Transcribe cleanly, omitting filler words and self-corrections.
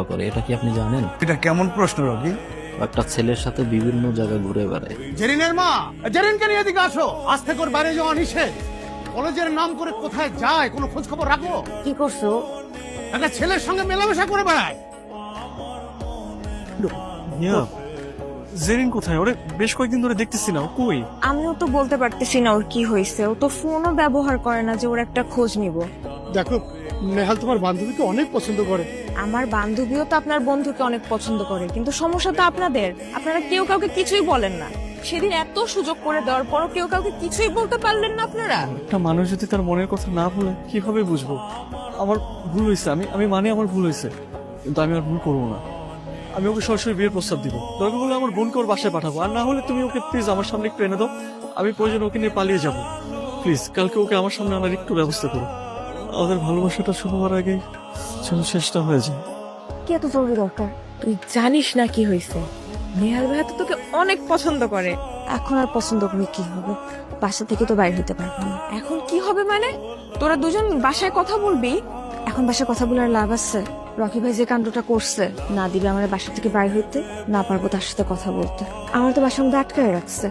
করে, এটা কি আপনি জানেন? এটা কেমন প্রশ্ন রবি? একটা ছেলের সাথে বিভিন্ন জায়গায় ঘুরে বেড়ায়। জেরিনের মা, জেরিনকে নিয়ে এদিকে আসো। আজ থেকে ওর বাইরে যাওয়া নিষেধ। কলেজের নাম করে কোথায় যায় কোনো খোঁজ খবর রাখো? কি করছো? একটা ছেলের সঙ্গে মেলামেশা করে বেড়ায়। জেরিন কোথায়? ওরে বেশ কয়েকদিন ধরে দেখতেছি না, ও কই? আমিও তো বলতে পারতেছি না ওর কি হয়েছে। ও তো ফোনও ব্যবহার করে না যে ওর একটা খোঁজ নিব। দেখো, নেহাল তোমার বান্ধবীকে অনেক পছন্দ করে। আমার বান্ধবীও তো আপনার বন্ধুকে অনেক পছন্দ করে, কিন্তু সমস্যা তো আপনাদের। আপনারা কেউ কাউকে কিছুই বলেন না। সেদিন এত সুযোগ করে দেওয়ার পরও কেউ কাউকে কিছুই বলতে পারলেন না আপনারা। একটা মানুষ যদি তার মনের কথা না বলে কিভাবে বুঝবো? আমার ভুল হয়েছে, আমি মানে আমার ভুল হয়েছে, কিন্তু আমি আর ভুল করবো না। আমি ওকে সরাসরি বিয়ের প্রস্তাব দিব। দরকার হলে আমার বোনকে ওর বাসায় পাঠাবো, আর না হলে তুমি ওকে প্লিজ আমার সামনে একটু এনে দাও। আমি প্রয়োজন ওকে নিয়ে পালিয়ে যাবো। প্লিজ কালকে ওকে আমার সামনে আনার একটু ব্যবস্থা করো। আমাদের ভালোবাসাটা শুরু হওয়ার আগে যেন শেষটা হয়ে যায়। কি এত জরুরি দরকার? তুই জানিস না কি হয়েছে? নেহাল ভাইয়া তো তোকে অনেক পছন্দ করে। এখন আর পছন্দ করে কি হবে? বাসা থেকে তো বাইরে হতে পারবো না। এখন কি হবে মানে? তোরা দুজন বাসায় কথা বলবি? এখন বাসায় কথা বলার লাভ আছে? রকি ভাই যে কাণ্ডটা করছে, না দিবে আমার বাসা থেকে বাইরে হইতে, না পারবো তার সাথে কথা বলতে। আমার তো বাসার মধ্যে আটকায় রাখছে।